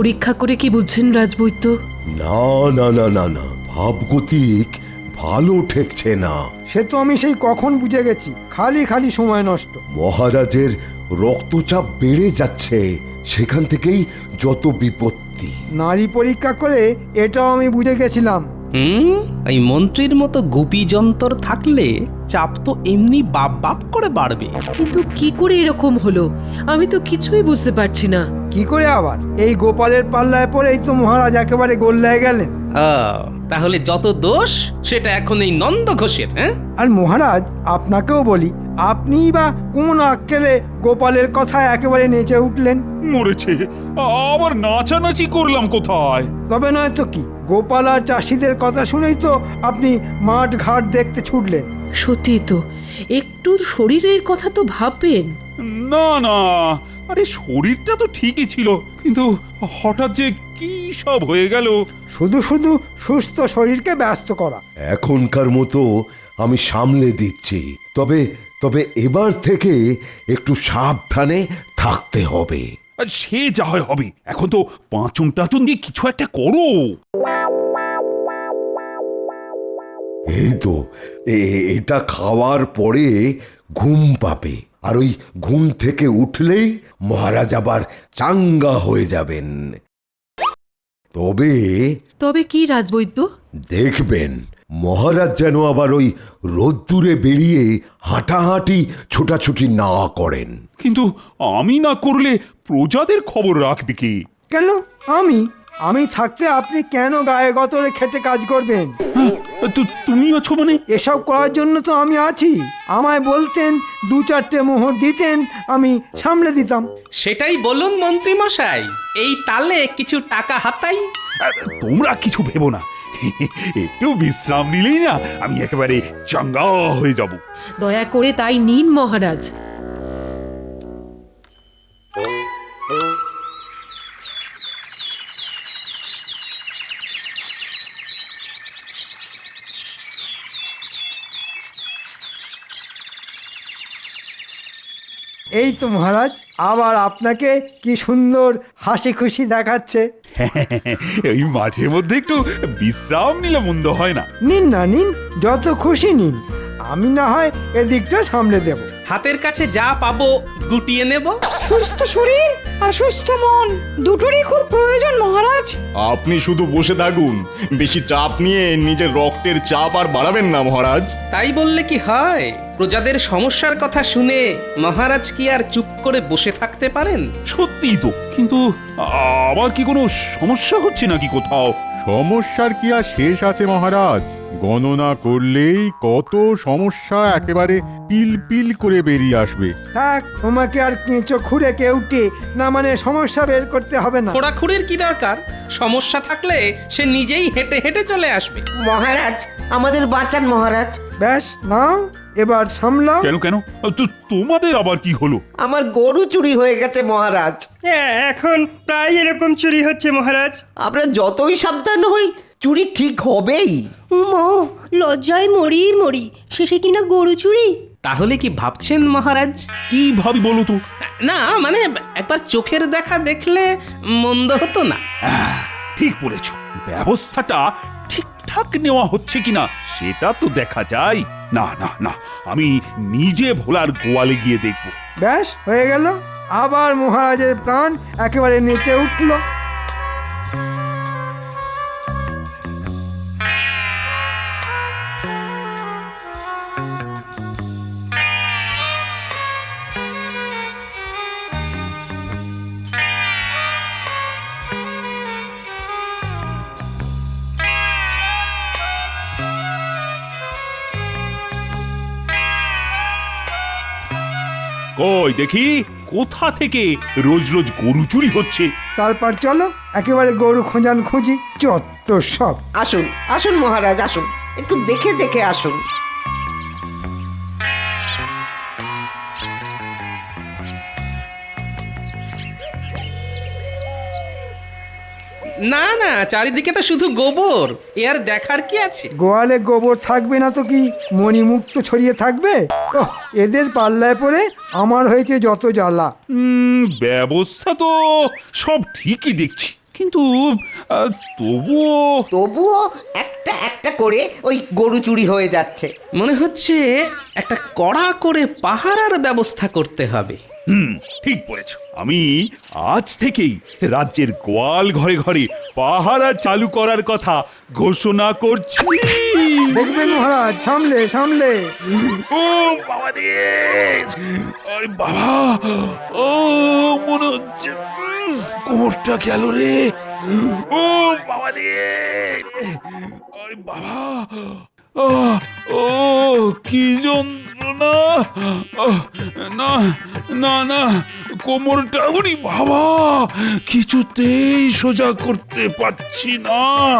পরীক্ষা করে কি বুঝছেন রাজবৈদ্য? না না না না না, ভাবগতিক ভালো ঠেকছে না। সে তো আমি সেই কখন বুঝে গেছি, খালি খালি সময় নষ্ট। মহারাজের রক্তচাপ বেড়ে যাচ্ছে, সেখান থেকেই যত বিপত্তি। নারী পরীক্ষা করে এটাও আমি বুঝে গেছিলাম। এই মন্ত্রীর মতো গুপি যন্তর থাকলে চাপ তো এমনি বাপ বাপ করে বাড়বে। কিন্তু কি করে এরকম হলো, আমি তো কিছুই বুঝতে পারছি না। কি করে আবার? এই গোপালের পাল্লায় পড়েই তো মহারাজ একেবারে গোল্লায় গেলেন। তাহলে যত দোষ সেটা এখন এই নন্দ ঘোষের। হ্যাঁ, আর মহারাজ আপনাকেও বলি, আপনিই বা কোন আক্কেলে গোপালের কথায় একেবারে নেচে উঠলেন? মরেছে, আবার নাচানাচি করলাম কোথায়? তবে নয় তো কি, গোপাল আর চাষিদের কথা শুনেই তো আপনি মাঠ ঘাট দেখতে ছুটলেন। সত্যি তো, একটু শরীরের কথা তো ভাববেন। না না, আরে শরীরটা তো ঠিকই ছিল, কিন্তু হঠাৎ যে কি সব হয়ে গেল। শুধু শুধু সুস্থ শরীরকে ব্যস্ত করা। এখনকার মতো আমি সামলে দিচ্ছি, তবে তবে এবার থেকে একটু সাবধানে থাকতে হবে। আর সে যা হয় হবে, এখন তো পাঁচন টাচন দিয়ে কিছু একটা করো। এই তো এটা খাওয়ার পরে ঘুম পাবে, আর ওই ঘুম থেকে উঠলেই মহারাজ আবার চাঙ্গা হয়ে যাবেন। তবে তবে কি রাজবৈদ্য? দেখবেন মহারাজ যেন আবার ওই রোদ্দুরে বেরিয়ে হাঁটাহাঁটি ছোটাছুটি না করেন। কিন্তু আমি না করলে প্রজাদের খবর রাখবে কি? কেন আমি থাকতে আপনি কেন গায়ে গতরে খেটে কাজ করবেন? হ্যাঁ, তুমি আছো মানে? এসব করার জন্য তো আমি আছি। আমায় বলতেন, দু চারটে মোহর দিতেন, আমি সামলে দিতাম। সেটাই বলুন মন্ত্রী মশাই, এই তালে কিছু টাকা হাতাই। তোমরা কিছু ভেবো না, একটু বিশ্রাম নিলেই না আমি একেবারে চাঙ্গা হয়ে যাব। দয়া করে তাই নিন মহারাজ। এই তো মহারাজ, আবার আপনাকে কি সুন্দর হাসি খুশি দেখাচ্ছে। এই মাঝে মধ্যে একটু বিশ্রাম নিলে মন্দ হয় না। নিন না নিন, যত খুশি নিন, আমি না হয় এদিকটা সামলে দেব। হাতের কাছে যা পাবো গুটিয়ে নেব। সুস্থ শরীর আর সুস্থ মন দুটোরই খুব প্রয়োজন মহারাজ। আপনি শুধু বসে থাকুন, বেশি চাপ নিয়ে নিজের রক্তের চাপ আর বাড়াবেন না মহারাজ। তাই বললে কি হয়? প্রজাদের সমস্যার কথা শুনে মহারাজ কি আর চুপ করে বসে থাকতে পারেন? সত্যিই তো, কিন্তু আবার কি কোনো সমস্যা হচ্ছে নাকি কোথাও? সমস্যার কি আর শেষ আছে মহারাজ? গণনা করলেই কত সমস্যা একেবারে পিল পিল করে বেরিয়ে আসবে। থাক, তোমাকে আর কেঁচো খুঁড়ে কেউটে না মানে সমস্যা বের করতে হবে না। খোঁড়াখুড়ির কি দরকার? সমস্যা থাকলে সে নিজেই হেঁটে হেঁটে চলে আসবে। মহারাজ, আমাদের বাঁচান মহারাজ। ব্যাস, নাও এবার সামলাও। কেন কেন, তোমাদের আবার কি হলো? আমার গরু চুরি হয়ে গেছে মহারাজ। এখন প্রায় এরকম চুরি হচ্ছে মহারাজ। আমরা যতই সাবধান হই, চুরি ঠিক হবেই। লজ্জায় মরি মরি, শেষে কিনা গরু চুরি। তাহলে কি ভাবছেন মহারাজ? কি ভাবি বলো তো? না মানে একবার চোখের দেখা দেখলে মন্দ হতো না। ঠিক বলেছ, ব্যবস্থাটা ঠিকঠাক নেওয়া হচ্ছে কিনা সেটা তো দেখা যায়। না না না, আমি নিজে ভোলার গোয়ালে গিয়ে দেখব। ব্যাস হয়ে গেল, আবার মহারাজের প্রাণ একেবারে নেচে উঠল। কই দেখি, কোথা থেকে রোজ রোজ গরু চুরি হচ্ছে? তারপর চলো একেবারে গরু খোঁজান খুঁজি, যত সব। আসুন আসুন মহারাজ, আসুন, একটু দেখে দেখে আসুন। না না, চারিদিকে তো শুধু গোবর, এ আর দেখার কি আছে? গোয়ালে গোবর থাকবে না তো কি মণিমুক্ত ছড়িয়ে থাকবে? ওহ, এদের পাল্লায় পড়ে আমার হয়েছে যত জ্বালা। ব্যবস্থা তো সব ঠিকই দেখছি, কিন্তু তবুও তবুও একটা একটা করে ওই গরু চুরি হয়ে যাচ্ছে। মনে হচ্ছে একটা কড়া করে পাহারার ব্যবস্থা করতে হবে। ঠিক বলেছ। আমি আজ থেকেই রাজ্যের গোয়াল ঘরে ঘরে পাহারা চালু করার কথা ঘোষণা করছি। দেখবেন মহারাজ, সামলে সামলে। ও বাবা রে, ওই বাবা, ও মনে হচ্ছে কোমরটা গেল রে। ও বাবা রে, ওই বাবা, ও কি যন্ত্রণা! না না না, কোমরটা, উনি বাবা, কিছুতেই সোজা করতে পারছি না।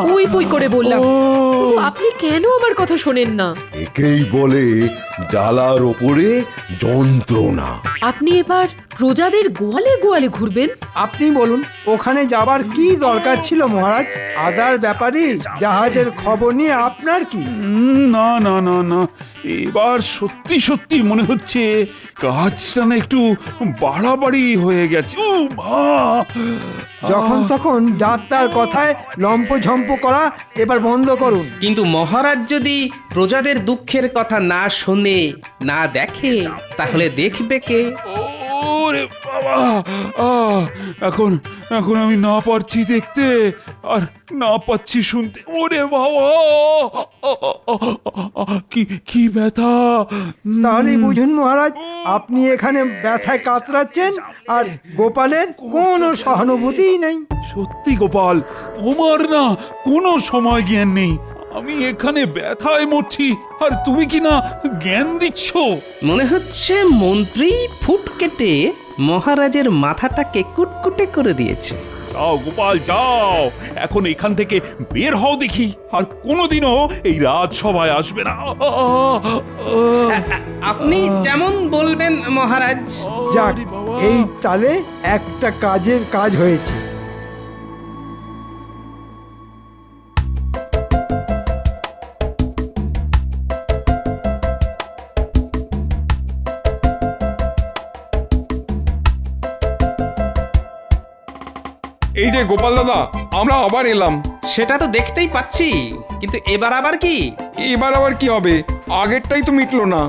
পুই পুই করে বললাম, ও, তবু আপনি কেন আমার কথা শোনেন না? একেই বলে ডালার ওপরে যন্ত্রণা। আপনি এবার প্রজাদের গোয়ালে গোয়ালে ঘুরবেন? আপনি বলুন, ওখানে যাবার কি দরকার ছিল মহারাজ? আদার ব্যাপারই জাহাজের খবর নিয়ে আপনার কি? না না না না, এবার সত্যি সত্যি মনে হচ্ছে কাজটা না একটু বাড়াবাড়ি হয়ে গেছে। ও মা! যখন তখন যাত্রার কথায় লম্পঝম্প করা এবার বন্ধ করুন। কিন্তু মহারাজ যদি প্রজাদের দুঃখের কথা না শোনে, না দেখে, তাহলে দেখবে কে? ওরে বাবা, এখন এখন আমি না পারছি দেখতে, আর না পাচ্ছি শুনতে। ওরে বাবা, কি কি ব্যথা! তাহলেই বুঝুন মহারাজ, আপনি এখানে ব্যথায় কাতরাচ্ছেন আর গোপালের কোনো সহানুভূতিই নেই। সত্যি গোপাল, তোমার না কোনো সময় জ্ঞান নেই। আমি এখানে ব্যথায় মরছি, আর তুমি কি না জ্ঞান দিচ্ছ? মনে হচ্ছে মন্ত্রী ফুট কেটে মহারাজের মাথাটাকে কুটকুটে করে দিয়েছে। যাও গোপাল, যাও, এখন এখান থেকে বের হও দেখি, আর কোনোদিনও এই রাজসভায় আসবে না। আপনি যেমন বলবেন মহারাজ। যাক, এই তালে একটা কাজের কাজ হয়েছে। এই যে গোপাল দাদা, আমরা আবার এলাম। সেটা তো দেখতেই পাচ্ছি, কিন্তু এবার আবার কি? এবার আবার কি হবে? আগেরটাই তো মিটলো না।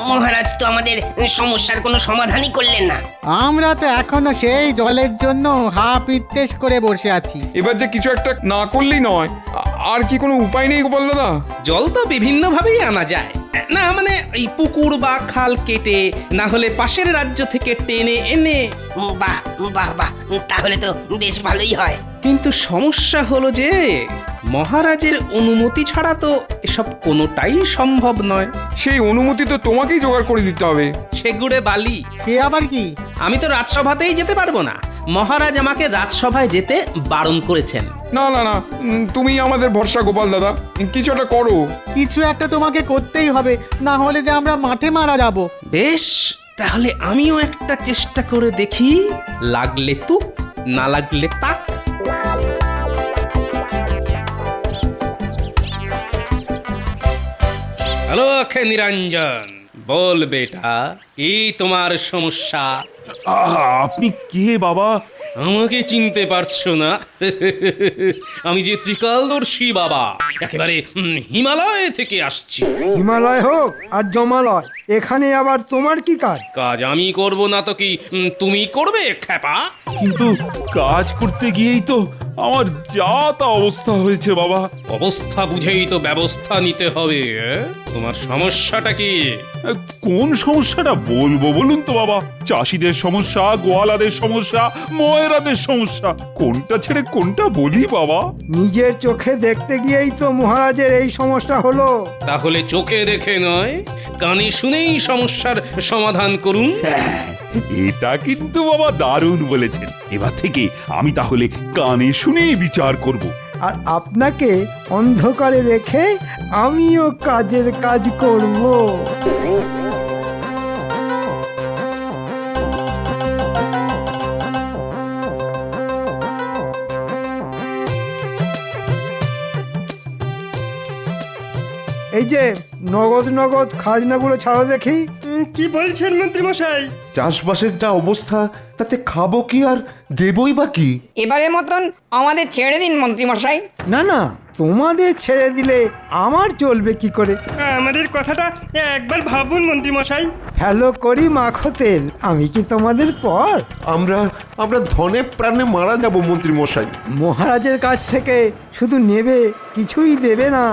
মহারাজ তো আমাদের সমস্যার কোনো সমাধানই করলেন না। আমরা তো এখনো সেই জলের জন্য হা পিত্তেশ করে বসে আছি। এবার যে কিছু একটা না করলেই নয়। আর কি কোনো উপায় নেই গোপাল দাদা? জল তো বিভিন্ন ভাবেই আনা যায়। না মানে এই পুকুর বা খাল কেটে, না হলে পাশের রাজ্য থেকে টেনে এনে। বাহ বাহ বাহ, তাহলে তো বেশ ভালোই হয়। কিন্তু সমস্যা হলো যে মহারাজের অনুমতি ছাড়া তো এসব কোনোটাই সম্ভব নয়। সেই অনুমতি তো তোমাকেই জোগাড় করে দিতে হবে। সেগুড়ে বালি। সে আবার কি? আমি তো রাজসভাতেই যেতে পারবো না। মহারাজ আমাকে রাজসভায় যেতে বারণ করেছেন। না না না, তুমি আমাদের ভরসা গোপাল দাদা, কিছু একটা করো। কিছু একটা তোমাকে করতেই হবে, না হলে যে আমরা মাঠে মারা যাব। বেশ, তাহলে আমিও একটা চেষ্টা করে দেখি। লাগলে তুক, না লাগলে তাক। হ্যালো নিরঞ্জন, বল বেটা, কি তোমার সমস্যা? আপনি কে বাবা? আমাকে চিনতে পারছো না? আমি যে ত্রিকালদর্শী বাবা, একেবারে হিমালয় থেকে আসছি। হিমালয় হোক আর জমালয়, এখানে আবার তোমার কি কাজ? কাজ আমি করব না তো কি তুমি করবে খেপা? কিন্তু কাজ করতে গিয়েই তো আমার যা তা অবস্থা হয়েছে বাবা। অবস্থা বুঝেই তো ব্যবস্থা নিতে হবে। তোমার সমস্যাটা কি? কোন সমস্যাটা বলবো বলুন তো বাবা? চাষিদের সমস্যা, গোয়ালাদের সমস্যা, ময়রাদের সমস্যা, কোনটা ছেড়ে কোনটা বলি বাবা? নিজের চোখে দেখতে গিয়েই তো মহারাজের এই সমস্যা হলো। তাহলে চোখে দেখে নয়, কানে শুনেই সমস্যার সমাধান করুন। এটা কিন্তু বাবা দারুণ বলেছেন। এবার থেকে আমি তাহলে কানে শুনেই বিচার করব। আর আপনাকে অন্ধকারে রেখে আমিও কাজের কাজ করব। এই যে নগদ নগদ খাজনাগুলো ছাড়ো দেখি। কি বলছেন মন্ত্রী মশাই? চাষবাসের যা অবস্থা, তাতে খাবো কি আর দেবই বা কি? এবারের মতন আমাদের ছেড়ে দিন মন্ত্রী মশাই। না না, তোমাদের ছেড়ে দিলে আমার চলবে কি করে? আমাদের কথাটা একবার ভাবুন মন্ত্রী মশাই। হ্যালো করি মাখো তেল, আমি কি তোমাদের পর? আমরা ধনে প্রাণে মারা যাব মন্ত্রী মশাই। মহারাজের কাছ থেকে শুধু নেবে, কিছুই দেবে না,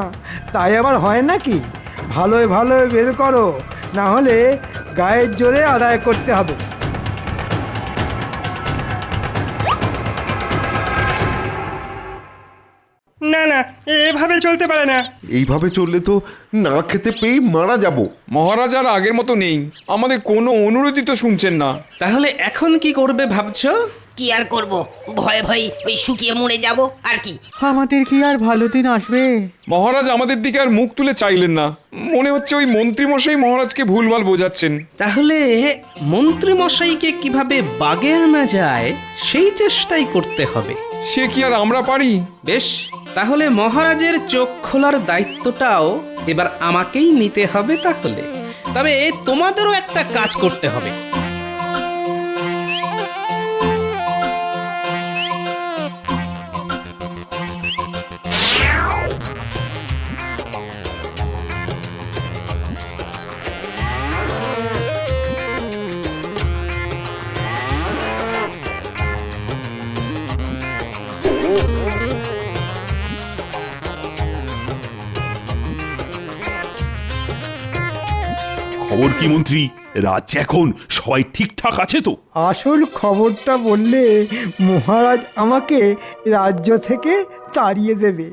তাই আবার হয় নাকি? ভালোই ভালোই বের করো, না হলে গায়ের জোরে আদায় করতে হবে। না না, এভাবে চলতে পারে না। এইভাবে চললে তো না খেতে পেয়ে মারা যাব। মহারাজ আর আগের মতো নেই, আমাদের কোনো অনুরোধই তো শুনছেন না। তাহলে এখন কি করবে ভাবছো? কি আর করব, ভয়ে ভয়ে ওই শুকিয়ে মরে যাব আর কি। আমাদের কি আর ভালো দিন আসবে? মহারাজ আমাদের দিকে আর মুখ তুলে চাইলেন না, মনে হচ্ছে ওই মন্ত্রীমশাই মহারাজকে ভুলভাল বোঝাচ্ছেন। তাহলে মন্ত্রী মশাইকে কিভাবে বাগে আনা যায় সেই চেষ্টাই করতে হবে। সে কি আর আমরা পারি? বেশ, তাহলে মহারাজের চোখ খোলার দায়িত্বটাও এবার আমাকেই নিতে হবে। তাহলে তবে তোমাদেরও একটা কাজ করতে হবে। খবর কি মন্ত্রী, রাজ্যে এখন সবাই ঠিকঠাক আছে তো? আসল খবরটা বললে মহারাজ আমাকে রাজ্য থেকে তাড়িয়ে দেবে,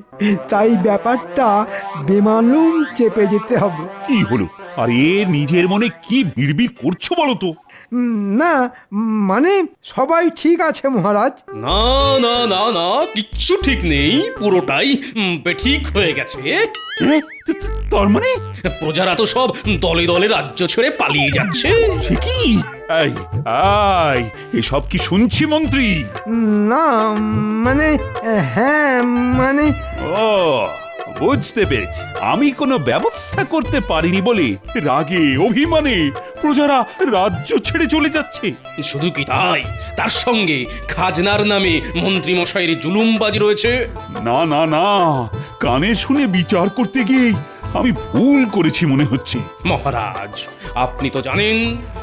তাই ব্যাপারটা বেমালুম চেপে যেতে হবে। কি হলো? আর এ নিজের মনে কি বিড়বিড় করছো বলো তো? না, মানে সবাই ঠিক আছে মহারাজ। না না না না, কিচ্ছু ঠিক নেই, পুরোটাই ঠিক হয়ে গেছে। তার মানে প্রজারা তো সব দলে দলে রাজ্য ছেড়ে পালিয়ে যাচ্ছে। সে কি? এই এই, এসব কি শুনছি মন্ত্রী? না মানে, হ্যাঁ মানে, ও বুঝতে পেরেছি, আমি কোনো ব্যবস্থা করতে পারিনি বলে রাগে অভিমানে প্রজারা রাজ্য ছেড়ে চলে যাচ্ছে। শুধু কি তাই, তার সঙ্গে খাজনার নামে মন্ত্রী মশাইয়ের জুলুমবাজি রয়েছে। না না না, কানে শুনে বিচার করতে গিয়ে আমি ভুল করেছি মনে হচ্ছে। মহারাজ, আপনি তো জানেন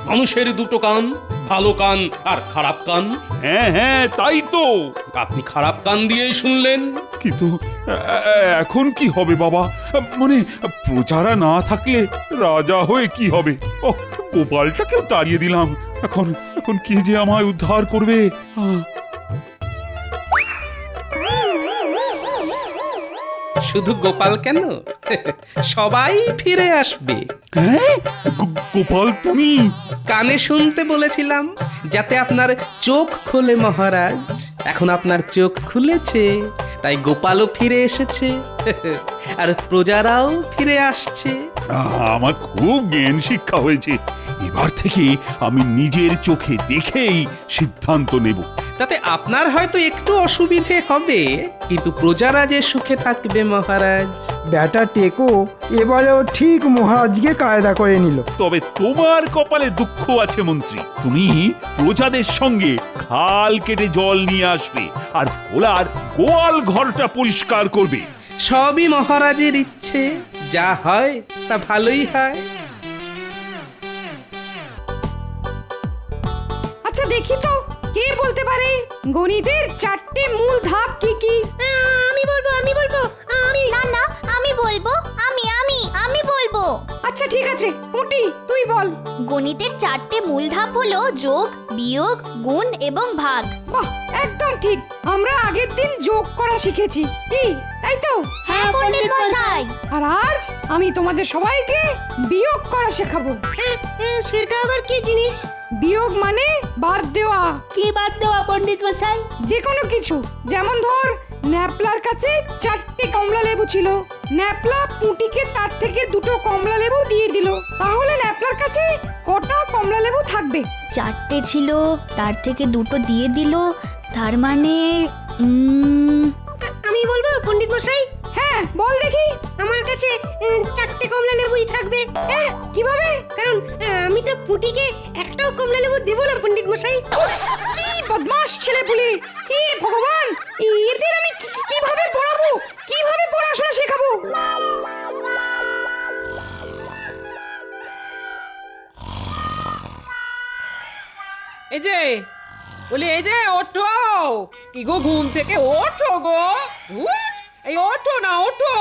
মানুষের দুটো কান, ভালো কান আর খারাপ কান। হ্যাঁ হ্যাঁ, তাই তো। আপনি খারাপ কান দিয়েই শুনলেন। কিন্তু এখন কি হবে বাবা? মানে প্রজারা না থাকলে রাজা হয়ে কি হবে? ও, গোপালটাকেও তাড়িয়ে দিলাম, এখন এখন কে যে আমায় উদ্ধার করবে? শুধু গোপাল কেন, সবাই ফিরে আসবে। হ্যাঁ, গোপাল তুমি? কানে শুনতে বলেছিলাম যাতে আপনার চোখ খোলে মহারাজ। এখন আপনার চোখ খুলেছে, তাই গোপালও ফিরে এসেছে আর প্রজারাও ফিরে আসছে। আমার খুব জ্ঞান শিক্ষা হয়েছে, এবার থেকে আমি নিজের চোখে দেখেই সিদ্ধান্ত নেব। তাতে আপনার হয়তো একটু অসুবিধে হবে, কিন্তু প্রজারা যে সুখে থাকবে মহারাজ। ব্যাটা টেকো এবারেও ঠিক মহারাজকে কায়দা করে নিল। তবে তোমার কপালে দুঃখ আছে মন্ত্রী, তুমি প্রজাদের সঙ্গে খাল কেটে জল নিয়ে আসবে আর ভোলার গোয়াল ঘরটা পরিষ্কার করবে। সবই মহারাজের ইচ্ছে, যা হয় তা ভালোই হয়। আচ্ছা দেখি তো, কে বলতে পারে গণিতের 4টে মূল ধাপ কি কি? আমি বলবো আমি। না না, আমি বলবো, আমি বলবো। আচ্ছা ঠিক আছে, পুটি তুই বল। গণিতের 4টে মূল ধাপ হলো যোগ, বিয়োগ, গুণ এবং ভাগ। বাহ, একদম ঠিক। আমরা আগের দিন যোগ করা শিখেছি, কি তাই তো? হ্যাঁ পণ্ডিত মশাই। আর আজ আমি তোমাদের সবাইকে বিয়োগ করা শেখাবো। সেটা আবার কি জিনিস? বিয়োগ মানে বাদ দেওয়া। কি বাদ দেওয়া পণ্ডিত মশাই? যে কোনো কিছু, যেমন ধর ন্যাপলার কাছে 4টে কমলা লেবু ছিল, ন্যাপলা পুটিকে তার থেকে 2টো কমলা লেবু দিয়ে দিল, তাহলে ন্যাপলার কাছে কটা কমলা লেবু থাকবে? 4টে ছিল, তার থেকে 2টো দিয়ে দিল, তার মানে আমি বলবো পণ্ডিত মশাই। হ্যাঁ বল দেখি। আমার কাছে 4টে কমলা লেবুই থাকবে। কিভাবে? কারণ আমি তো পুটিকে একটাও কমলা লেবু দেব না পণ্ডিত মশাই। কি বদমাশ ছেলেপুলে! হে ভগবান, এদের আমি কিভাবে পড়াবো, কিভাবে পড়াশোনা শেখাবো? এই যে বলি, এই যে ওঠো, কি গো ঘুম থেকে ওঠো গো, এই ওঠো না, ওঠো।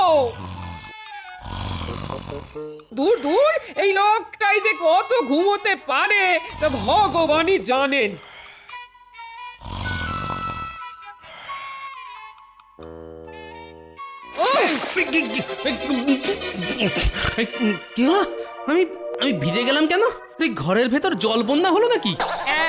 দূর দূর, এই লোকটাই যে কত ঘুমোতে পারে তা ভগবানই জানেন। কি হলো? আমি আমি ভিজে গেলাম কেন? এই ঘরের ভেতর জল বন্যা হলো নাকি?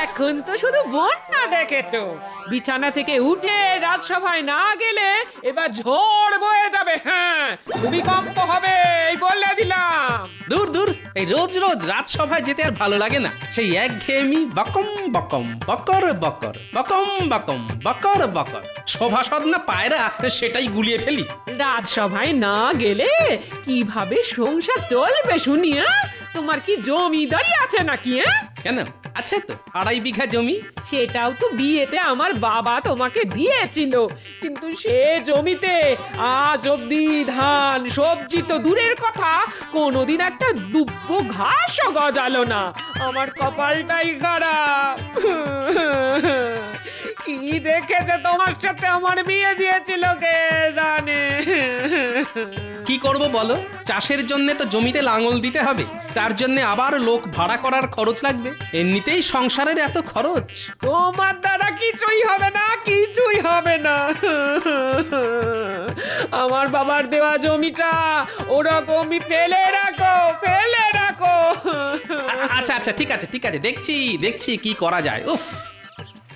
এখন তো শুধু বন্যা দেখেছো, বিছানা থেকে উঠে রাজসভায় না গেলে এবার ঝড় বয়ে যাবে। হ্যাঁ, ভূমিকম্প হবে, এই বলে দিলাম। দূর দূর, এই রোজ রোজ রাজসভায় যেতে আর ভালো লাগে না। সেই একঘেয়েমি বকম বকম বকর বকর বকম বকম বকর বকর। সভাসদ না পায়রা, সেটাই গুলিয়ে ফেলি। রাজসভায় না গেলে কিভাবে সংসার চলবে শুনি? তোমার কি জমিদারি আছে নাকি? কেন, আছে তো 2.5 বিঘা জমি। সেটাও তো বিয়েতে আমার বাবা তোমাকে দিয়েছিল, কিন্তু সে জমিতে আজ অব্দি ধান সবজি তো দূরের কথা, কোনোদিন একটা দুব্ব ঘাসও গজালো না। আমার কপালটাই খারাপ। কি দেখেছে তোমার সাথে আমার বিয়ে দিয়েছিল কে জানে। কি করব বলো? চাষের জন্য তো জমিতে লাঙল দিতে হবে, তার জন্য আবার লোক ভাড়া করার খরচ লাগবে। এমনিতেই সংসারের এত খরচ। তোমার দ্বারা কিছুই হবে না, কিছুই হবে না। আমার বাবার দেওয়া জমিটা ওরকমই ফেলে রাখো, ফেলে রাখো। আচ্ছা আচ্ছা, ঠিক আছে ঠিক আছে, দেখছি দেখছি কি করা যায়। উফ,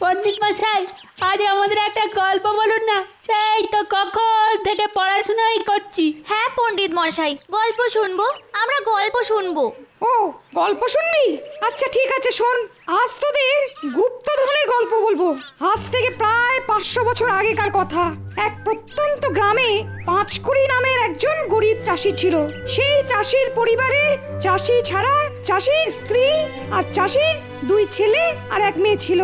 পণ্ডিত মশাই, আজ আমাদের একটা গল্প বলুন না, সেই তো কখন থেকে পড়াশোনাই করছি। হ্যাঁ পণ্ডিত মশাই, গল্প শুনবো, আমরা গল্প শুনবো। ও, গল্প শুনবি? আচ্ছা ঠিক আছে, শোন। আজ তোদের গুপ্তধনের গল্প বলবো। আজ থেকে প্রায় 500 বছর আগেকার কথা। এক প্রত্যন্ত গ্রামে পাঁচকুড়ি নামের একজন গরিব চাষি ছিল। সেই চাষির পরিবারে চাষি ছাড়া চাষির স্ত্রী আর চাষির 2 ছেলে আর 1 মেয়ে ছিল।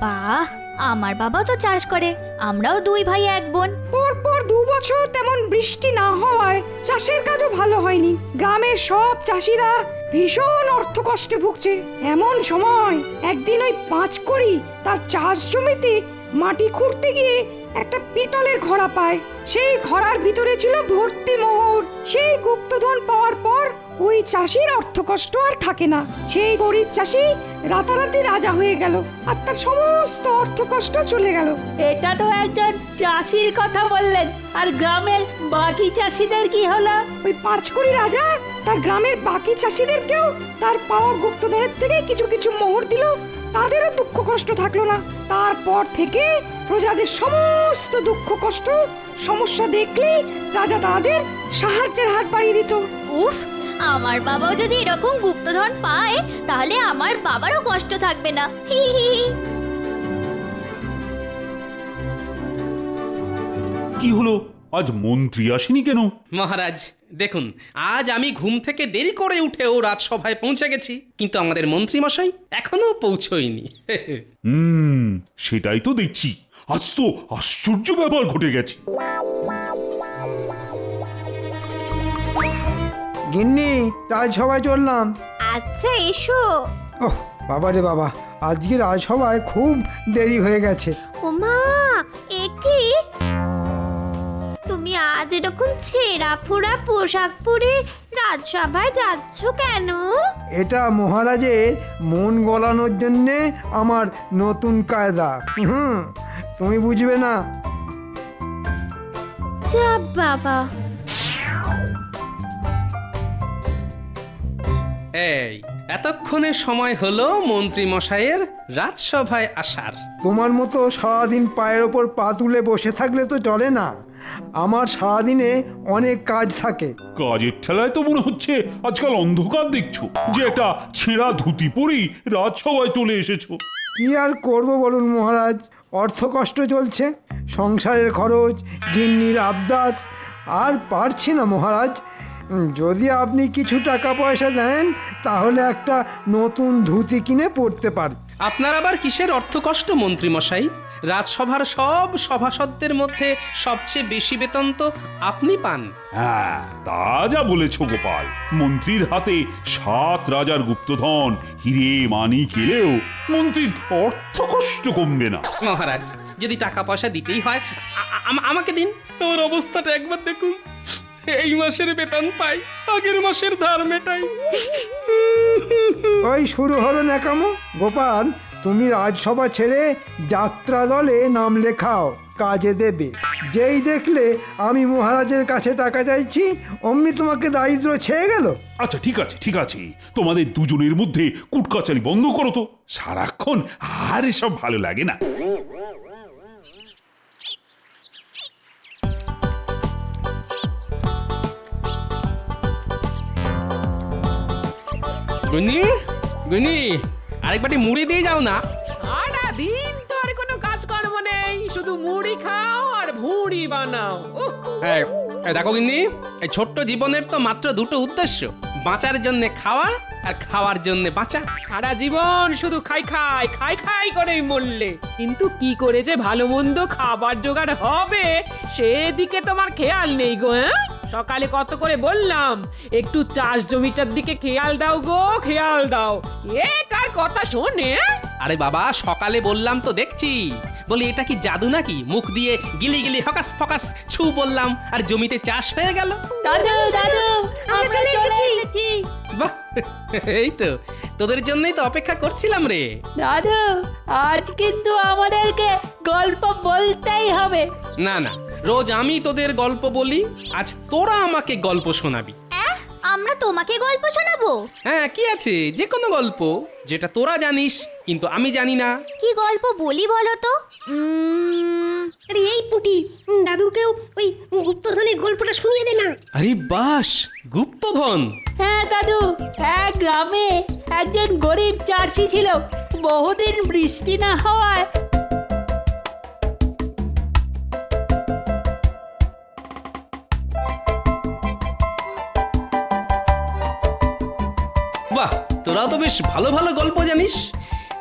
বাহ, আমার বাবা তো চাষ করে, আমরাও 2 ভাই 1 বোন। পরপর 2 বছর তেমন বৃষ্টি না হওয়ায় চাষের কাজও ভালো হয়নি। গ্রামের সব চাষিরা ভীষণ অর্থকষ্টে ভুগছে। এমন সময় একদিন ওই পাঁচকুড়ি তার চাষ জমিতে মাটি খুঁড়তে গিয়ে একটা পিতলের ঘড়া পায়। সেই ঘড়ার ভিতরে ছিল ভর্তি মোহর। সেই গুপ্তধন পাওয়ার পর ওই চাষির অর্থকষ্ট আর থাকে না। সেই গরিব চাষি রাতারাতি রাজা হয়ে গেল, আর তার সমস্ত অর্থকষ্ট চলে গেল। এটা তো একজন চাষির কথা বললেন, আর গ্রামের বাকি চাষিদের কি হলো? ওই পাঁচকুড়ি রাজা তার গ্রামের বাকি চাষিদেরকেও তার পাওয়া গুপ্তধনের থেকে কিছু কিছু মোহর দিল, তাদেরও দুঃখ কষ্ট থাকলো না। তারপর থেকে প্রজাদের সমস্ত দুঃখ কষ্ট সমস্যা দেখলেই রাজা তাদের সাহায্যের হাত বাড়িয়ে দিত। উফ, আমার বাবাও যদি এরকম গুপ্তধন পায় তাহলে আমার বাবারও কষ্ট থাকবে না। হি হি হি। কি হলো, আজ মন্ত্রী আসেনি কেন? মহারাজ দেখুন, আজ আমি ঘুম থেকে দেরি করে উঠেও রাজসভায় পৌঁছে গেছি, কিন্তু আমাদের মন্ত্রী মশাই এখনো পৌঁছয়নি। সেটাই তো দেখছি, আজ তো আশ্চর্য ব্যাপার ঘটে গেছে। গিন্নি, রাজসভায় চললাম। আচ্ছা এসো। ওহ বাবা রে বাবা, আজকে রাজসভায় খুব দেরি হয়ে গেছে। ওমা, একি তুমি আজ এরকম ছেঁড়া ফোড়া পোশাক পরে রাজসভায় যাচ্ছ কেন? এটা মহারাজের মন গলানোর জন্যে আমার নতুন কায়দা। তুমি বুঝবে না। চাপ বাবা। এই এতক্ষণে সময় হলো মন্ত্রী মশাইয়ের রাজসভায় আসার। তোমার মতো সারাদিন পায়ের ওপর পা তুলে বসে থাকলে তো চলে না। আমার সারাদিনে অনেক কাজ থাকে। কাজের ঠেলায় তো মনে হচ্ছে আজকাল অন্ধকার দেখছো, যে একটা ছেঁড়া ধুতি পরেই রাজসভায় চলে এসেছো। কি আর করব বলুন মহারাজ, অর্থ কষ্ট চলছে, সংসারের খরচ, গিন্নির আবদার, আর পারছি না মহারাজ। যদি আপনি কিছু টাকা পয়সা দেন তাহলে একটা নতুন ধুতি কিনে পরতে পারি। আপনার আবার কিসের অর্থকষ্ট মন্ত্রী মশাই? রাজসভার সব সভাসদদের মধ্যে সবচেয়ে বেশি বেতন তো আপনি পান। হ্যাঁ, তা যা বলেছ গোপাল। মন্ত্রীর হাতে 7 রাজার গুপ্তধন হিরে মানিক এলেও মন্ত্রীর অর্থ কষ্ট কমবে না। মহারাজ, যদি টাকা পয়সা দিতেই হয় আমাকে দিন। তোর অবস্থাটা একবার দেখুন। এই মাসের বেতন পাই, আগের মাসের ধার মেটাই। ওই শুরু হলো ন্যাকামো। গোপাল, তুমি রাজসভা ছেড়ে যাত্রা দলে নাম লেখাও, কাজে দেবে। যেই দেখলে আমি মহারাজের কাছে টাকা চাইছি অমনি তোমাকে দারিদ্র ছেয়ে গেল। আচ্ছা ঠিক আছে, ঠিক আছে, তোমাদের দুজনের মধ্যে কুটকাচারি বন্ধ করো তো। সারাক্ষণ আর এসব ভালো লাগে না। গুনি গুনি, আরেকবারটি মুড়ি দিয়ে যাও না। সারাদিন তো আর কোনো কাজকর্ম নেই, শুধু মুড়ি খাও আর ভুঁড়ি বানাও। উহ, দেখো গিন্নি, এই ছোট্ট জীবনের তো মাত্র দুটো উদ্দেশ্য, বাঁচার জন্য খাওয়া আর খাওয়ার জন্য বাঁচা। সারা জীবন শুধু খাই খাই খাই খাই করেই মরলে, কিন্তু কি করে যে ভালো মন্দ খাবার জোগাড় হবে সেদিকে তোমার খেয়াল নেই গো। হ্যাঁ, সকালে কত করে বললাম একটু চাষ জমিটার দিকে খেয়াল দাও গো, খেয়াল দাও। কে কার কথা শোনে? আরে বাবা, সকালে বললাম তো দেখছি। বলি এটা কি জাদু নাকি? মুখ দিয়ে গিলি গিলি হকাস ফকাস ছু বললাম আর জমিতে চাষ হয়ে গেল। দাদু দাদু, আমরা চলে এসেছি। বাহ, এই তো তোদের জন্যই তো অপেক্ষা করছিলাম রে। দাদু, আজ কিন্তু আমাদেরকে গল্প বলতেই হবে। না না, রোজ আমি তোদের গল্প বলি, আজ তোরা আমাকে গল্প শোনাবি। আমরা তোমাকে গল্প শোনাবো? হ্যাঁ, কি আছে, যে কোনো গল্প যেটা তোরা জানিস কিন্তু আমি জানি না। কি গল্প বলি বলো তো? আরে এই পুটি, দাদুকেও ওই গুপ্তধনের গল্পটা শুনিয়ে দে না। আরে বাস, গুপ্তধন। হ্যাঁ দাদু, এক গ্রামে একজন গরিব চাষি ছিল। বহুদিন বৃষ্টি না হওয়ায় বাহ, তোরাও তো বেশ ভালো ভালো গল্প জানিস।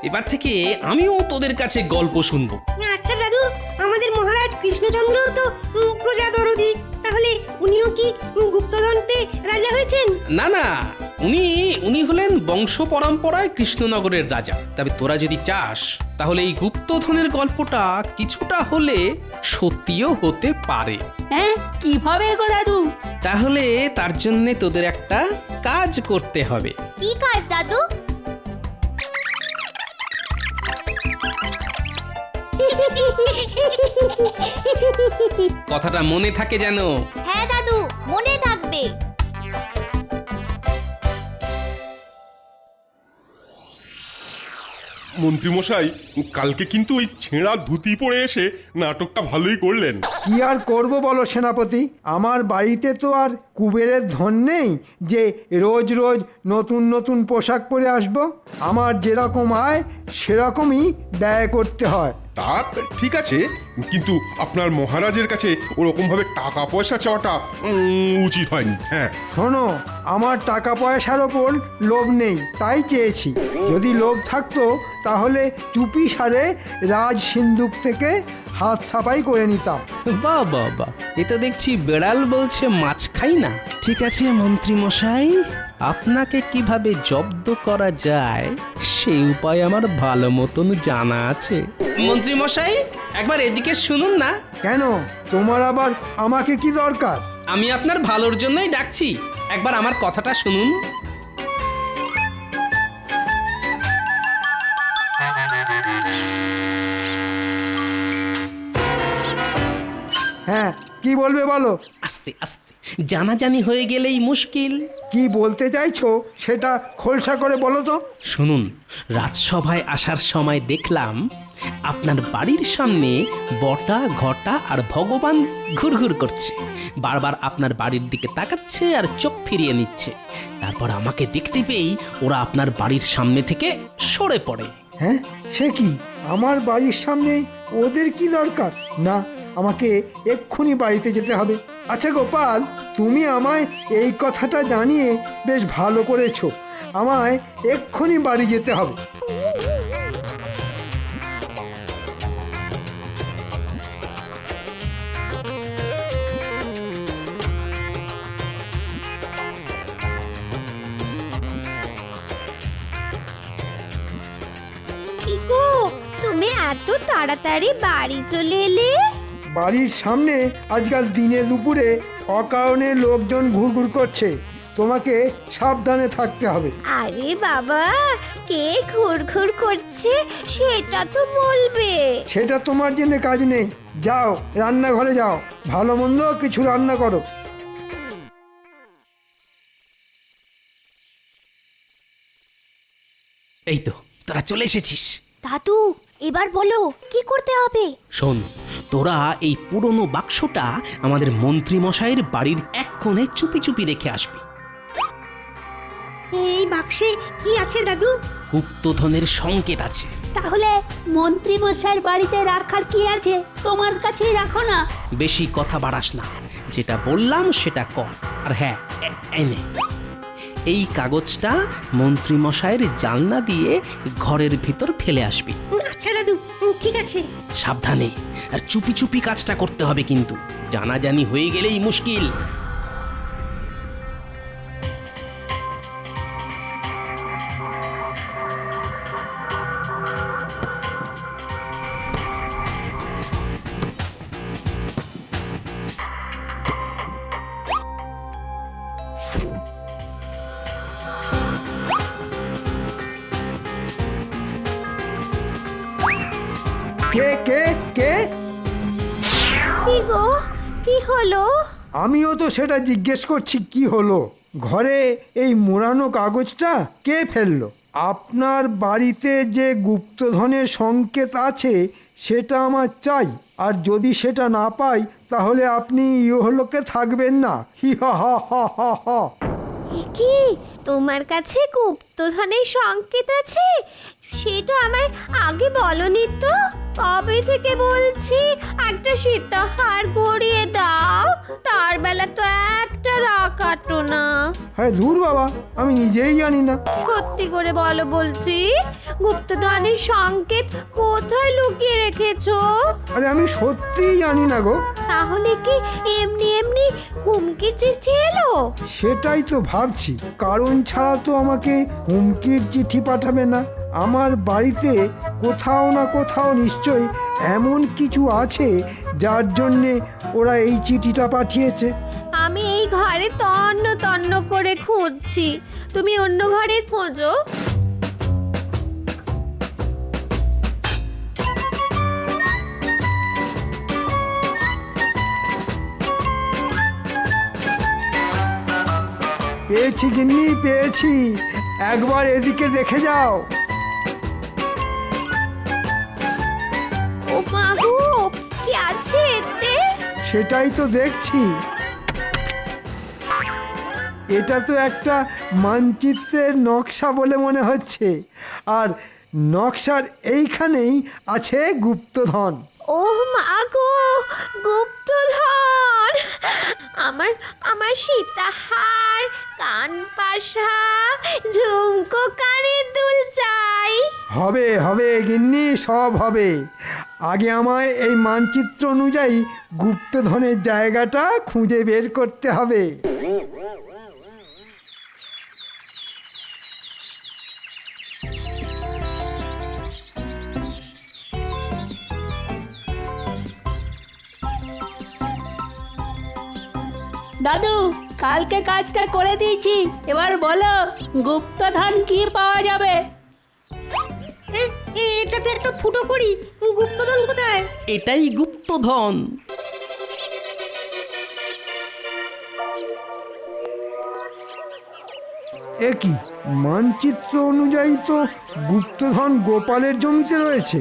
এবার থেকে আমিও তোদের কাছে গল্প শুনবো। আচ্ছা দাদু, আমাদের মহারাজ কৃষ্ণচন্দ্র তো প্রজা দরদি, তাহলে উনিও কি গুপ্তধন পেয়ে রাজা হয়েছেন? না না, উনি হলেন বংশ পরম্পরায় কৃষ্ণনগরের রাজা। তবে তোরা যদি চাস তাহলে এই গুপ্তধনের গল্পটা কিছুটা হলে সত্যিও হতে পারে। হ্যাঁ, কিভাবে গো দাদু? তাহলে তার জন্য তোদের একটা কাজ করতে হবে। কি কাজ দাদু? কথাটা মনে থাকে যেন। হ্যাঁ দাদু, মনে থাকবে। মন্ত্রীমশাই, কালকে কিন্তু ওই ছেঁড়া ধুতি পরে এসে নাটকটা ভালোই করলেন। কি আর করব বলো সেনাপতি, আমার বাড়িতে তো আর কুবেরের ধন নেই যে রোজ রোজ নতুন নতুন পোশাক পরে আসব। আমার যেরকম আয় সেরকমই ব্যয় করতে হয়। তা ঠিক আছে, কিন্তু আপনার মহারাজের কাছে ওরকম ভাবে টাকা পয়সা চাওয়াটা উচিত হয়নি। হ্যাঁ শোনো, আমার টাকা পয়সার ওপর লোভ নেই, তাই চেয়েছি। যদি লোভ থাকতো তাহলে চুপি সারে রাজ সিন্ধুক থেকে হাত সাফাই করে নিতাম। বাহ বাহ বাহ, এ তো দেখছি বেড়াল বলছে মাছ খাই না। ঠিক আছে মন্ত্রী মশাই, আপনাকে কিভাবে জব্দ করা যায় সেই উপায় আমার ভালো মতন জানা আছে। মন্ত্রী মশাই, একবার এদিকে শুনুন না। কেন, তোমার আবার আমাকে কি দরকার? আমি আপনার ভালোর জন্যই ডাকছি, একবার আমার কথাটা শুনুন। হ্যাঁ, কি বলবে বলো? আস্তে আস্তে, জানাজানি হয়ে গেলেই মুশকিল। কি বলতে চাইছো সেটা খোলসা করে বলো তো। শুনুন, রাজসভায় আসার সময় দেখলাম আপনার বাড়ির সামনে বটা ঘটা আর ভগবান ঘুরঘুর করছে। বারবার আপনার বাড়ির দিকে তাকাচ্ছে আর চোখ ফিরিয়ে নিচ্ছে। তারপর আমাকে দেখতে পেয়েই ওরা আপনার বাড়ির সামনে থেকে সরে পড়ে। হ্যাঁ, সে কি? আমার বাড়ির সামনে ওদের কি দরকার? না, আমাকে এক্ষুনি বাড়িতে যেতে হবে। আচ্ছা গোপাল, তুমি আমায় এই কথাটা জানিয়ে বেশ ভালো করেছো। আমায় এক্ষুনি বাড়ি যেতে হবে। ইগো, তুমি এত তাড়াতাড়ি বাড়ি চলে এলে? বাড়ির সামনে আজকাল দিনে দুপুরে অকারণে লোকজন ঘুরঘুর করছে, তোমাকে সাবধানে থাকতে হবে। আরে বাবা, কে ঘুরঘুর করছে সেটা তো বলবে। সেটা তোমার জন্য কাজ নেই, যাও রান্নাঘরে যাও, ভালো মন্দ কিছু রান্না করো। এই তো তোরা চলে এসেছিস। দাদু, এবার বলো কি করতে হবে? শোন, তোরা এই পুরনো বাক্সটা আমাদের মন্ত্রী মশাইয়ের বাড়ির এক কোণে চুপি চুপি রেখে আসবি। এই বাক্সে কি আছে দাদু? গুপ্তধনের সংকেত আছে। তাহলে মন্ত্রী মশাইয়ের বাড়িতে রাখার কি আছে? তোমার কাছেই রাখো না। বেশি কথা বাড়াস না, যেটা বললাম সেটা কর। আর হ্যাঁ, এনে এই কাগজটা মন্ত্রী মশাইয়ের জানলা দিয়ে ঘরের ভিতর ফেলে আসবি। আচ্ছা দাদু, ঠিক আছে। সাবধানে আর চুপি চুপি কাজটা করতে হবে, কিন্তু জানাজানি হয়ে গেলেই মুশকিল। কে কে কে? কি গো, কি হলো? আমিও তো সেটা জিজ্ঞেস করছি, কি হলো? ঘরে এই মোড়ানো কাগজটা কে ফেললো? আপনার বাড়িতে যে গুপ্তধনের সংকেত আছে সেটা আমার চাই, আর যদি সেটা না পাই তাহলে আপনি ইহলোকে থাকবেন না। হি হা হা হা হা হা। কি তোমার কাছে গুপ্তধনের সংকেত আছে? সেটা আমায় আগে বলনি তো। কবে থেকে বলছি একটা সীতাহার গড়িয়ে দাও, তার বেলা তো একটা রাখাটো না। হ্যাঁ দূর বাবা, আমি নিজেই জানি না। সত্যি করে বলো বলছি, গুপ্তধনের সংকেত কোথায় লুকিয়ে রেখেছো? আরে আমি সত্যিই জানি না গো। তাহলে কি এমনি এমনি হুমকির চিঠি এলো? সেটাই তো ভাবছি, কারণ ছাড়া তো আমাকে হুমকির চিঠি পাঠাবে না। আমার বাড়িতে কোথাও না কোথাও নিশ্চয়ই এমন কিছু আছে যার জন্যে ওরা এই চিঠিটা পাঠিয়েছে। আমি এই ঘরে তন্ন তন্ন করে খুঁজছি, তুমি অন্য ঘরে খোঁজো। পেয়েছি গিন্নি, পেয়েছি, একবার এদিকে দেখে যাও। ও মা গো, কি আছে এতে? সেটাই তো দেখছি। এটা তো একটা মানচিত্রের নকশা বলে মনে হচ্ছে, আর নকশার এইখানেই আছে গুপ্তধন। ও মা গো, গুপ্তধন! আমার আমার সীতাহার, কানপাশা, ঝুমকো, কানের দুল চাই। হবে হবে গিন্নি, সব হবে। আগে আমায় এই মানচিত্র অনুযায়ী গুপ্তধনের জায়গাটা খুঁজে বের করতে হবে। দাদু, কালকে কাজটা করে দিয়েছি, এবার বলো গুপ্তধন কি পাওয়া যাবে? এটা তো একটা ফুটো করি, গুপ্তধন কোথায়? এটাই গুপ্তধন। এ কি, মানচিত্র অনুযায়ী তো গুপ্তধন গোপালের জমিতে রয়েছে।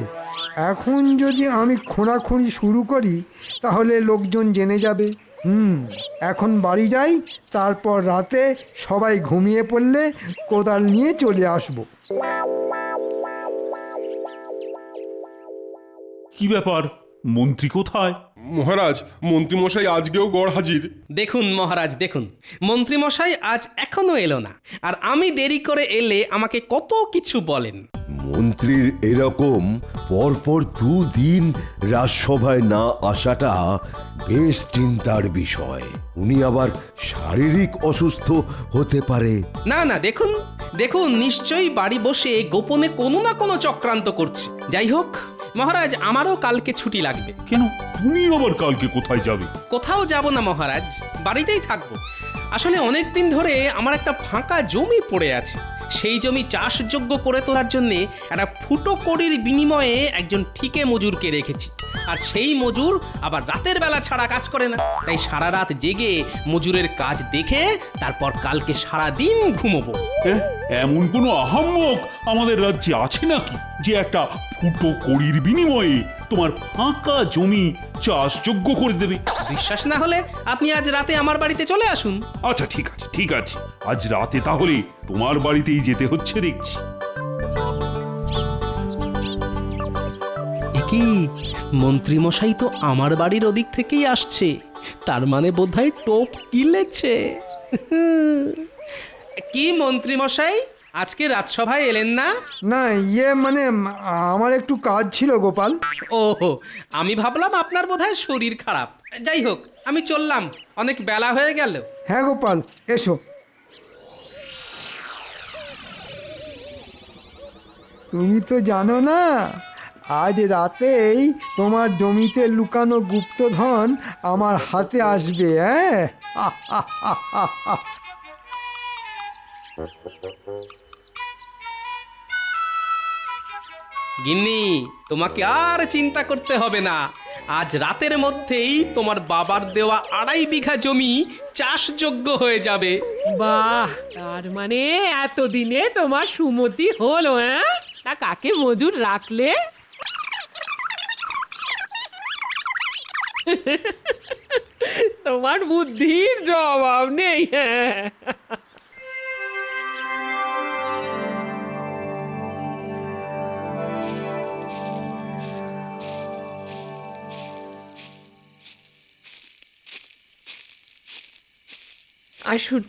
এখন যদি আমি খোঁড়াখুঁড়ি শুরু করি তাহলে লোকজন জেনে যাবে। এখন বাড়ি যাই, তারপর রাতে সবাই ঘুমিয়ে পড়লে কোদাল নিয়ে চলে আসব। কি ব্যাপার, মন্ত্রী কোথায়? মহারাজ মন্ত্রীমশাই আজকেও গড় হাজির। দেখুন মহারাজ, দেখুন মন্ত্রীমশাই আজ এখনো এলো না, আর আমি দেরি করে এলে আমাকে কত কিছু বলেন। মন্ত্রীর এরকম পরপর 2 দিন রাজসভায় না আসাটা বেশ চিন্তার বিষয়। উনি আবার শারীরিক অসুস্থ হতে পারে। না না, দেখুন দেখুন নিশ্চয়ই বাড়ি বসে গোপনে কোনো না কোনো চক্রান্ত করছে। যাই হোক মহারাজ, আমারও কালকে ছুটি লাগবে। কেন, তুমি আবার কালকে কোথায় যাবে? কোথাও যাব না মহারাজ, বাড়িতেই থাকবো। আসলে অনেক দিন ধরে আমার একটা ফাঁকা জমি পড়ে আছে। সেই জমি চাষযোগ্য করে তোলার জন্য একটা ফুটো কড়ির বিনিময়ে একজন ঠিকে মজুরকে রেখেছি। আর সেই মজুর আবার রাতের বেলা ছাড়া কাজ করে না, তাই সারা রাত জেগে মজুরের কাজ দেখে তারপর কালকে সারা দিন ঘুমোবো। এমন কোনো আহাম্মক আমাদের রাজ্যে আছে নাকি যে একটা ফুটো কড়ির বিনিময়ে তোমার ফাঁকা জমি চাষযোগ্য করে দেবে? বিশ্বাস না হলে আপনি আজ রাতে আমার বাড়িতে চলে আসুন। আচ্ছা ঠিক আছে, ঠিক আছে, আজ রাতে তাহলে তোমার বাড়িতেই যেতে হচ্ছে দেখছি। কি মন্ত্রীমশাই তো আমার বাড়ির ওদিক থেকেই আসছে, তার মানে বোধহয় টোপ কিলেছে। কি মন্ত্রীমশাই, আজকে রাজসভায় এলেন না? না মানে আমার একটু কাজ ছিল গোপাল। ওহো, আমি ভাবলাম আপনার বোধহয় শরীর খারাপ। যাই হোক, আমি চললাম, অনেক বেলা হয়ে গেল। হ্যাঁ গোপাল, এসো। তুমি তো জানো না, আজ রাতেই তোমার জমিতে লুকানো গুপ্তধন আমার হাতে আসবে। হ্যাঁ, গিন্নি, তোমাকে আর চিন্তা করতে হবে না। আজ রাতের মধ্যেই তোমার বাবার দেওয়া 2.5 বিঘা জমি চাষযোগ্য হয়ে যাবে। বাহ, তার মানে এতদিনে তোমার সুমতি হলো? হ্যাঁ, তা কাকে মজুর রাখলে? তোমার বুদ্ধির জবাব নেই। হ্যাঁ, আসুন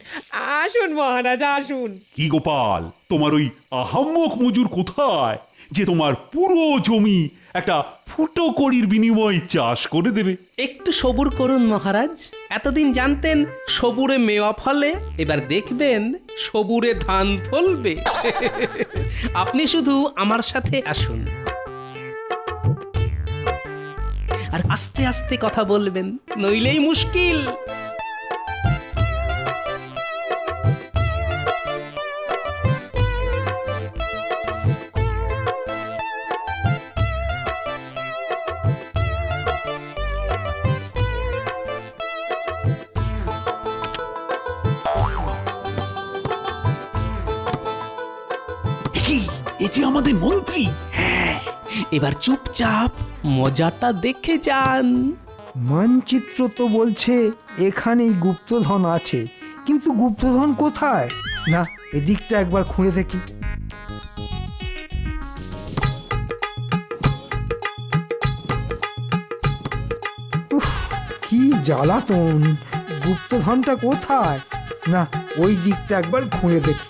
আসুন মহারাজ, আসুন। কি গোপাল, তোমার ওই আহাম্মক মজুর কোথায় যে তোমার পুরো জমি একটা ফুটো কড়ির বিনিময়ে চাষ করে দেবে? একটু সবুর করুন মহারাজ। এতদিন জানতেন সবুরে মেওয়া ফলে, এবার দেখবেন সবুরে ধান ফলবে। আপনি শুধু আমার সাথে আসুন, আর আস্তে আস্তে কথা বলবেন, নইলেই মুশকিল। এ যে আমাদের মন্ত্রী। হ্যাঁ, এবার চুপচাপ মজাটা দেখে যান। মানচিত্র তো বলছে এখানেই গুপ্তধন আছে, কিন্তু গুপ্তধন কোথায়? না, এদিকটা একবার খুঁড়ে দেখি। উফ, কি জ্বালাতন! গুপ্তধনটা কোথায়? না, ওই দিকটা একবার খুঁড়ে দেখি।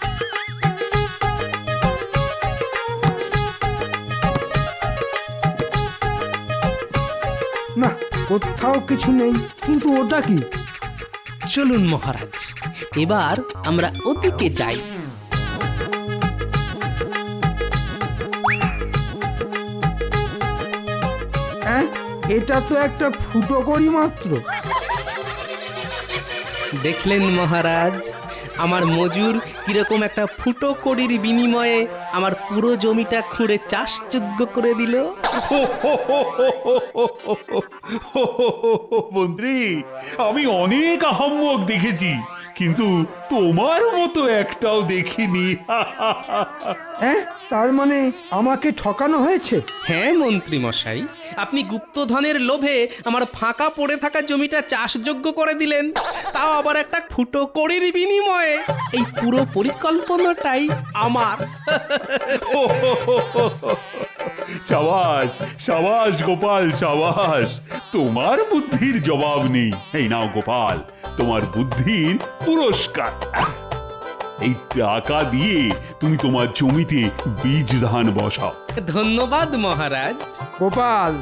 না, কোথাও কিছু নেই, কিন্তু ওটা কি? চলুন মহারাজ, এবার আমরা ওদিকে যাই। হ্যাঁ, এটা তো একটা ফুটো করি মাত্র। দেখলেন মহারাজ, আমার মজুর কিরকম একটা ফুটো কড়ির বিনিময়ে আমার পুরো জমিটা খুঁড়ে চাষযোগ্য করে দিল। মন্ত্রী, আমি অনেক আহাম্মক দেখেছি, কিন্তু তোমার মতো একটাও দেখিনি। হ্যাঁ, তার মানে আমাকে ঠকানো হয়েছে? হ্যাঁ মন্ত্রী মশাই, আপনি গুপ্তধনের লোভে আমার ফাঁকা পড়ে থাকা জমিটা চাষযোগ্য করে দিলেন, তাও আবার একটা ফুটো কড়ির বিনিময়ে। এই পুরো পরিকল্পনাটাই আমার। সাবাস সাবাস গোপাল সাবাস, তোমার বুদ্ধির জবাব নেই। এই নাও গোপাল, তোমার বুদ্ধির পুরস্কার। এই টাকা দিয়ে তুমি তোমার জমিতে বীজ ধান বসাও। ধন্যবাদ মহারাজ। গোপাল,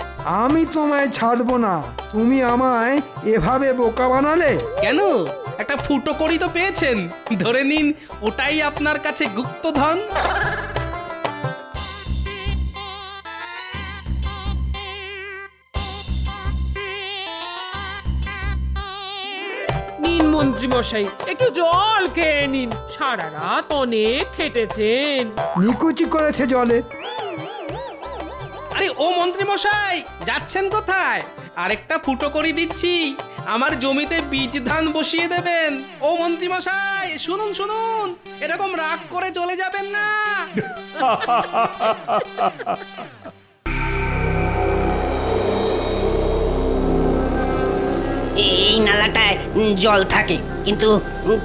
আমি তোমায় ছাড়বো না। তুমি আমায় এভাবে বোকা বানালে। কেন, একটা ফুটো করি তো পেয়েছেন, ধরে নিন ওটাই আপনার কাছে গুপ্তধন। নিন মন্ত্রী মশাই, একটু জল খেয়ে নিন, সারা রাত অনেক খেটেছেন। নিকুচি করেছে জলে। আরে ও মন্ত্রী মশাই, যাচ্ছেন কোথায়? আরেকটা ফুটো করি দিচ্ছি, আমার জমিতে বীজ ধান বসিয়ে দেবেন। ও মন্ত্রী মশাই, শুনুন শুনুন, এরকম রাগ করে চলে যাবেন না। এই নালাটায় জল থাকে, কিন্তু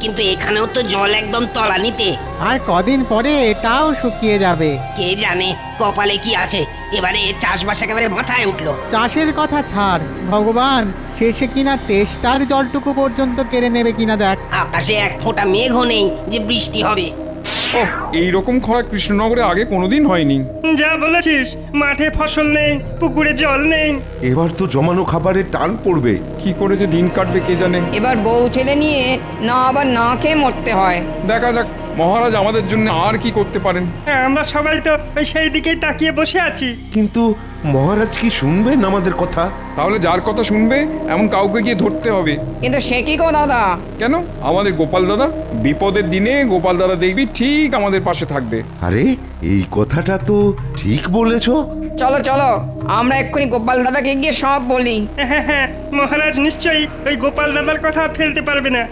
কিন্তু এখানেও তো জল একদম তলানিতে। আর কদিন পরে এটাও শুকিয়ে যাবে। কে জানে কপালে কি আছে, এবারে চাষবাস একেবারে মাথায় উঠলো। চাষের কথা ছাড়, ভগবান শেষে কিনা তেষ্টার জলটুকু পর্যন্ত কেড়ে নেবে কিনা দেখ। আকাশে এক ফোঁটা মেঘও নেই যে বৃষ্টি হবে। ও, এইরকম খরা কৃষ্ণনগরে আগে কোনোদিন হয়নি। যা বলেছিস, মাঠে ফসল নেই, পুকুরে জল নেই। এবার তো জমানো খাবারের টান পড়বে। কি করে যে দিন কাটবে কে জানে। এবার বউ ছেলে নিয়ে না আবার না খেয়ে মরতে হয়। দেখা যাক মহারাজ আমাদের জন্য আর কি করতে পারেন। হ্যাঁ, আমরা সবাই তো ওই সেই দিকেই তাকিয়ে বসে আছি। কিন্তু মহারাজ কি শুনবেন আমাদের কথা? তাহলে যার কথা শুনবে এমন কাউকে গিয়ে ধরতে হবে। কিন্তু সে কি গো দাদা? কেন, আমাদের গোপাল দাদা। বিপদের দিনে গোপাল দাদা দেখবি ঠিক আমাদের পাশে থাকবে। আরে এই কথাটা তো ঠিক বলেছো। চলো চলো, আমরা এক্ষুনি গোপাল দাদাকে গিয়ে সব বলি। হ্যাঁ হ্যাঁ, মহারাজ নিশ্চয়ই ওই গোপাল দাদার কথা ফেলতে পারবে না।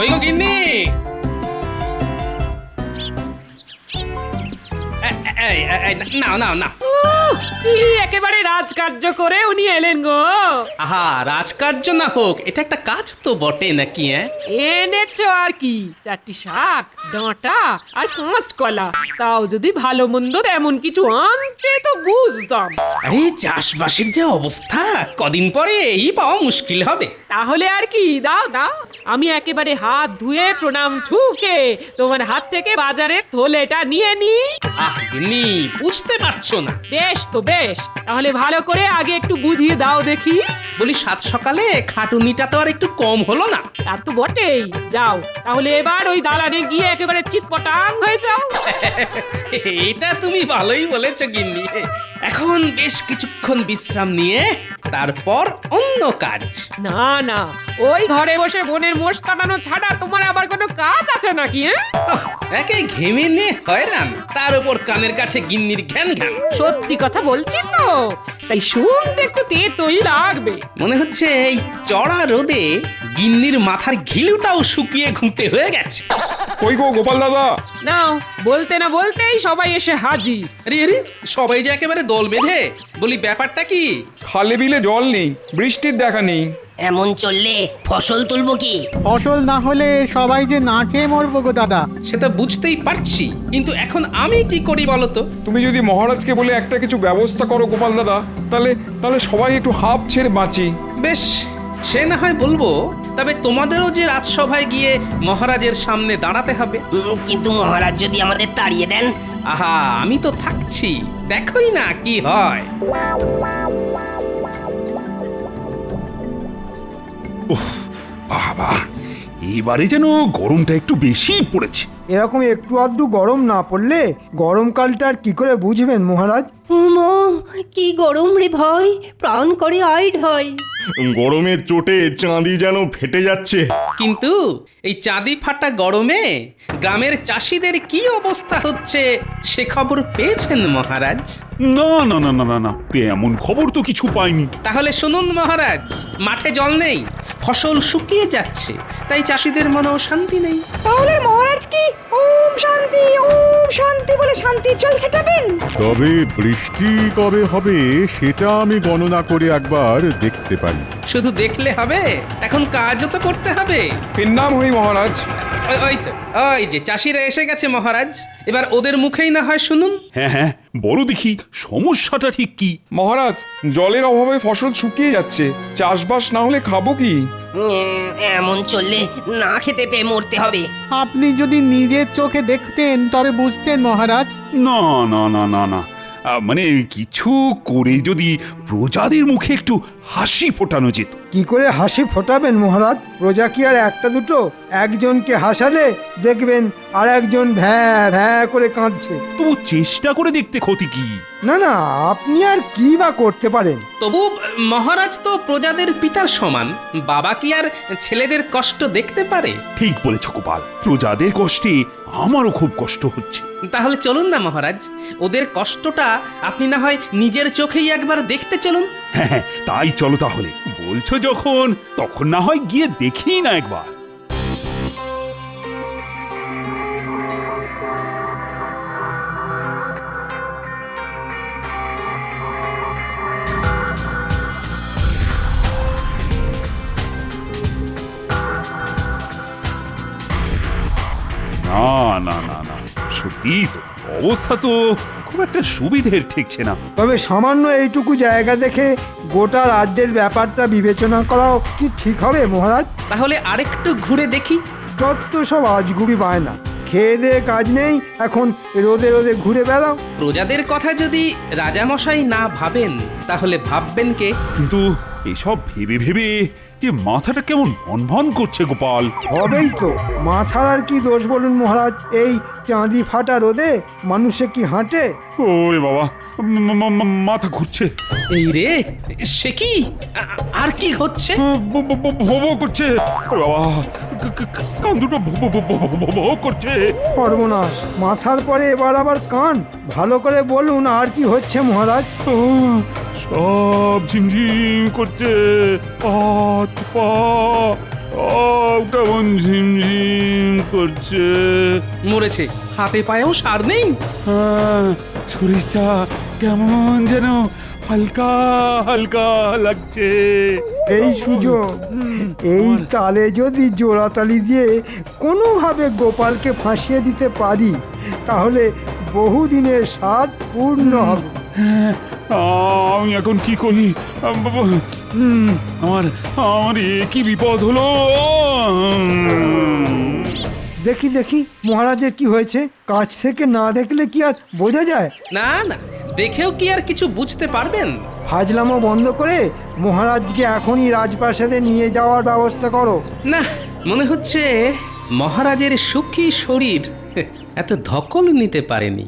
ওই গো গিন্নি, নাও নাও না। কি একেবারে রাজকার্য করে উনি এলেন গো। আহা, রাজকার্য না হোক, এটা একটা কাজ তো বটে নাকি? এনেছো আর কি, 4টি শাক, ডাঁটা আর কাঁচকলা। তাও যদি ভালো মন্দ এমন কিছু আনতে তো বুঝতাম। আরে চাষবাসের যে অবস্থা, কদিন পরে এই পাওয়া মুশকিল হবে। তাহলে আর কি, দাও দাও, আমি একেবারে হাত ধুয়ে প্রণাম ঠুকে তোমার হাত থেকে বাজারের থলেটা নিয়ে নি। আহ গিন্নি, বুঝতে পারছো না। বেশ তো বেশ, তাহলে ভালো করে আগে একটু বুঝিয়ে দাও দেখি। বলি, সাত সকালে খাটুনিটা তো আর একটু কম হলো না? তা তো বটেই। যাও তাহলে এবার ওই দালানে গিয়ে একেবারে চিৎপটাং হয়ে যাও। এটা তুমি ভালোই বলেছো গিন্নি। এখন বেশ কিছুক্ষণ বিশ্রাম নিয়ে তারপর অন্য কাজ। না না, ওই ঘরে বসে বোনের মোষ কাটানো ছাড়া তোমার আবার কোনো কাজ আছে নাকি? একে ঘেমে নিয়ে হয়রান, তার উপর কানের কাছে গিন্নির ঘ্যান ঘ্যান। সত্যি কথা বলছি তো, তাই শুনতে একটু তেতই লাগবে। মনে হচ্ছে এই চড়া রোদে গিন্নির মাথার ঘিলুটাও শুকিয়ে ঘুঁটে হয়ে গেছে। কই গো গোপাল দাদা? নাও, বলতে না বলতেই সবাই এসে হাজির। আরে আরে, সবাই যে একেবারে দল বেঁধে। বলি, ব্যাপারটা কি? খালে বিলে জল নেই, বৃষ্টির দেখা নেই। এমন চললে ফসল তুলবো কি? ফসল না হলে সবাই যে না খেয়ে মরবো গো দাদা। সেটা বুঝতেই পারছি, কিন্তু এখন আমি কি করি বলো তো? তুমি যদি মহারাজকে বলে একটা কিছু ব্যবস্থা করো গোপাল দাদা, তাহলে তাহলে সবাই একটু হাঁপ ছেড়ে বাঁচি। বেশ, সে না হয় বলবো, তবে তোমাদেরও যে রাজসভায় গিয়ে মহারাজের সামনে দাঁড়াতে হবে। কিন্তু মহারাজ যদি আমাদের তাড়িয়ে দেন? আহা, আমি তো থাকছি, দেখোই না কি হয়। উফ, বাবা, এবারে যেন গরমটা একটু বেশি পড়েছে। এরকম একটু আধটু গরম না পড়লে গরমকালটা আর কি করে বুঝবেন মহারাজ? কি গরম রে ভাই, প্রাণ করে আইড হয়। গরমের চোটে চাঁদি যেন ফেটে যাচ্ছে। কিন্তু এই চাঁদি ফাটা গরমে গ্রামের চাষিদের কি অবস্থা হচ্ছে সে খবর পেয়েছেন মহারাজ? না না না না না না, তেমন খবর তো কিছু পাইনি। তাহলে শুনুন মহারাজ, মাঠে জল নেই, ফসল শুকিয়ে যাচ্ছে, তাই চাষিদের মনেও শান্তি নেই। তাহলে মহারাজ কি ওম শান্তি বলে শান্তির জল ছেটাবেন? তবে বৃষ্টি কবে হবে সেটা আমি গণনা করে একবার দেখতে পারি। শুধু দেখলে হবে, এখন কাজও তো করতে হবে। এর নাম হই মহারাজ। ওই তো, ওই যে চাষিরা এসে গেছে মহারাজ, এবার ওদের মুখেই না হয় শুনুন। হ্যাঁ হ্যাঁ, বলো দেখি সমস্যাটা ঠিক কি? মহারাজ, জলের অভাবে ফসল শুকিয়ে যাচ্ছে, চাষবাস না হলে খাবো কি? এমন চললে না খেতে পেয়ে মরতে হবে। আপনি যদি নিজের চোখে দেখতেন তবে বুঝতেন মহারাজ। না না না না না, মানে কিছু করে যদি প্রজাদের মুখে একটু হাসি ফোটানো যেত। কি করে হাসি ফোটাবেন মহারাজ? প্রজা কি আর একটা দুটো? একজনকে হাসালে দেখবেন আর একজন ভ্যাঁ ভ্যাঁ করে কাঁদছে। তবু চেষ্টা করে দেখতে ক্ষতি কি? না না, আপনি আর কি বা করতে পারেন? তবু মহারাজ তো প্রজাদের পিতার সমান, বাবা কি আর ছেলেদের কষ্ট দেখতে পারে? ঠিক বলেছ গোপাল, প্রজাদের কষ্টে আমারও খুব কষ্ট হচ্ছে। তাহলে চলুন না মহারাজ, ওদের কষ্টটা আপনি না হয় নিজের চোখেই একবার দেখতে চলুন। হ্যাঁ হ্যাঁ, তাই চলো তাহলে। বলছো যখন, তখন না হয় গিয়ে দেখি না একবার। না না না না, সত্যি তো অবস্থা তো খুব একটা সুবিধের ঠেকছে না। তবে সামান্য এইটুকু জায়গা দেখে গোটা রাজ্যের ব্যাপারটা বিবেচনা করাও কি ঠিক হবে মহারাজ? তাহলে আরেকটু ঘুরে দেখি। যত সব আজগুবি বায়না, খেয়ে দেয়ে কাজ নেই, এখন রোদে রোদে ঘুরে বেড়াও। প্রজাদের কথা যদি রাজামশাই না ভাবেন তাহলে ভাববেন কে? কিন্তু এসব ভেবে ভেবে যে মাথাটা কেমন ভন করছে গোপাল। হবেই তো, মাথার আর কি দোষ বলুন মহারাজ? এই চাঁদি ফাটা রোদে মানুষে কি হাঁটে? ওরে বাবা, মাথা ঘুরছে। এই রে, সে কি? আর কি হচ্ছে? ভো করছে। ওরে বাবা, কান দুটো ভো করছে। সর্বনাশ, মাথার পরে এবার আবার কান। ভালো করে বলুন, আর কি হচ্ছে মহারাজ? সব ঝিমঝিম করছে, হাত পা সব কেমন ঝিমঝিম করছে। মরেছে, হাতে পায়েও সার নেই। হ্যাঁ, শরীরটা কেমন যেন হালকা হালকা লাগছে। এই সুযোগ, এই তালে যদি জোড়াতালি দিয়ে কোনোভাবে গোপালকে ফাঁসিয়ে দিতে পারি, তাহলে বহুদিনের স্বাদ পূর্ণ হবে। হ্যাঁ, আমি এখন কি করি? আমার আমার কি বিপদ হলো? দেখি দেখি মহারাজের কি হয়েছে। কাছ থেকে না দেখলে কি আর বোঝা যায়? না না, দেখেও কি আর কিছু বুঝতে পারবেন? ফাজলামো বন্ধ করে মহারাজকে এখনই রাজপ্রাসাদে নিয়ে যাওয়ার ব্যবস্থা করো। না, মনে হচ্ছে মহারাজের সুখী শরীর এত ধকল নিতে পারেনি।